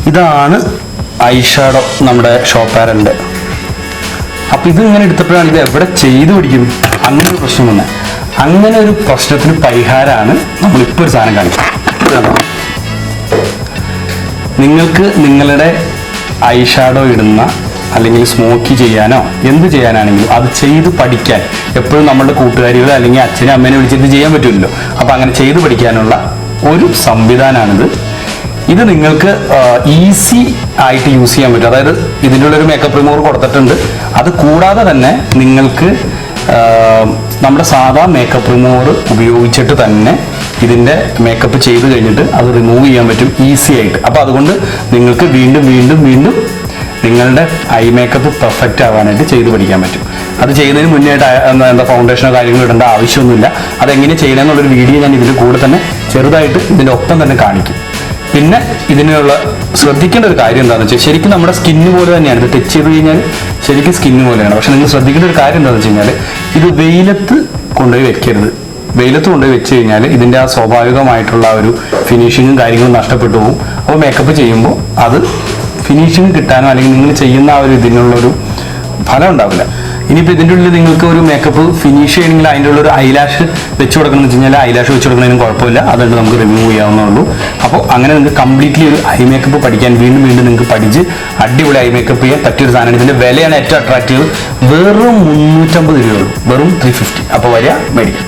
ഇതാണ് I shadow നമ്മുടെ ഷോപ്പാരൻ്റെ. അപ്പോൾ ഇതിങ്ങനെ എടുത്തപ്പോഴാണ് ഇത് എവിടെ ചെയ്തു പിടിക്കും അങ്ങനെ ഒരു പ്രശ്നം വന്നത്. അങ്ങനെ ഒരു പ്രശ്നത്തിന് പരിഹാരമാണ് നമ്മളിപ്പോൾ ഒരു സാധനം കാണിക്കുന്നത്. നിങ്ങൾക്ക് നിങ്ങളുടെ ഐ ഷാഡോ ഇടുന്ന അല്ലെങ്കിൽ സ്മോക്കി ചെയ്യാനോ എന്ത് ചെയ്യാനാണെങ്കിലും അത് ചെയ്ത് പഠിക്കാൻ എപ്പോഴും നമ്മുടെ കൂട്ടുകാരികളോ അല്ലെങ്കിൽ അച്ഛനും അമ്മേനെ വിളിച്ചിട്ട് ചെയ്യാൻ പറ്റില്ലല്ലോ. അപ്പോൾ അങ്ങനെ ചെയ്ത് പഠിക്കാനുള്ള ഒരു സംവിധാനമാണിത്. ഇത് നിങ്ങൾക്ക് ഈസി ആയിട്ട് യൂസ് ചെയ്യാൻ പറ്റും. അതായത് ഇതിൻ്റെ ഉള്ളൊരു മേക്കപ്പ് റിമൂവർ കൊടുത്തിട്ടുണ്ട്. അത് കൂടാതെ തന്നെ നിങ്ങൾക്ക് നമ്മുടെ സാധാ മേക്കപ്പ് റിമൂവർ ഉപയോഗിച്ചിട്ട് തന്നെ ഇതിൻ്റെ മേക്കപ്പ് ചെയ്ത് കഴിഞ്ഞിട്ട് അത് റിമൂവ് ചെയ്യാൻ പറ്റും ഈസി ആയിട്ട്. അപ്പോൾ അതുകൊണ്ട് നിങ്ങൾക്ക് വീണ്ടും വീണ്ടും വീണ്ടും നിങ്ങളുടെ ഐ മേക്കപ്പ് പെർഫെക്റ്റ് ആവാനായിട്ട് ചെയ്ത് പഠിക്കാൻ പറ്റും. അത് ചെയ്യുന്നതിന് മുന്നേ ആയിട്ട് ഫൗണ്ടേഷനോ കാര്യങ്ങളോ ഇടേണ്ട ആവശ്യമൊന്നുമില്ല. അതെങ്ങനെ ചെയ്യണമെന്നുള്ളൊരു വീഡിയോ ഞാൻ ഇതിൽ കൂടെ തന്നെ ചെറുതായിട്ട് ഇതിൻ്റെ ഒപ്പം തന്നെ കാണിക്കും. പിന്നെ ഇതിനുള്ള ശ്രദ്ധിക്കേണ്ട ഒരു കാര്യം എന്താണെന്ന് വെച്ചാൽ ശരിക്കും നമ്മുടെ സ്കിന്ന് പോലെ തന്നെയാണ്. ഇത് ടച്ച് ചെയ്ത് കഴിഞ്ഞാൽ ശരിക്കും സ്കിന്ന് പോലെയാണ്. പക്ഷെ നിങ്ങൾ ശ്രദ്ധിക്കേണ്ട ഒരു കാര്യം എന്താണെന്ന് വെച്ച് കഴിഞ്ഞാൽ ഇത് വെയിലത്ത് കൊണ്ടുപോയി വെക്കരുത്. വെയിലത്ത് കൊണ്ടുപോയി വെച്ച് കഴിഞ്ഞാൽ ഇതിൻ്റെ ആ സ്വാഭാവികമായിട്ടുള്ള ഒരു ഫിനിഷിങ്ങും കാര്യങ്ങളും നഷ്ടപ്പെട്ടു പോകും. അപ്പോൾ മേക്കപ്പ് ചെയ്യുമ്പോൾ അത് ഫിനിഷിങ് കിട്ടാനോ അല്ലെങ്കിൽ നിങ്ങൾ ചെയ്യുന്ന ആ ഒരു ഇതിനുള്ളൊരു ഫലം ഉണ്ടാവില്ല. ഇനിയിപ്പോൾ ഇതിൻ്റെ ഉള്ളിൽ നിങ്ങൾക്ക് ഒരു മേക്കപ്പ് ഫിനിഷ് ചെയ്യണമെങ്കിൽ അതിൻ്റെ ഉള്ളൊരു ഐലാഷ് വെച്ച് കൊടുക്കണം എന്ന് വെച്ച് കഴിഞ്ഞാൽ ഐലാഷ് വെച്ച് കൊടുക്കുന്നതിനും കുഴപ്പമില്ല. അതുകൊണ്ട് നമുക്ക് റിമൂവ് ചെയ്യാവുന്നേ. അപ്പോൾ അങ്ങനെ നിങ്ങൾക്ക് കംപ്ലീറ്റ്ലി ഒരു ഐ മേക്കപ്പ് പഠിക്കാൻ വീണ്ടും വീണ്ടും നിങ്ങൾക്ക് പഠിച്ച് അടിപൊളി ഐ മേക്കപ്പ് ചെയ്യാൻ പറ്റിയൊരു സാധനമാണ്. ഇതിൻ്റെ വിലയാണ് ഏറ്റവും അട്രാക്റ്റീവ്. വെറും 350 രൂപയുള്ളൂ, വെറും 350. അപ്പോൾ വരിക മേടിക്കാം.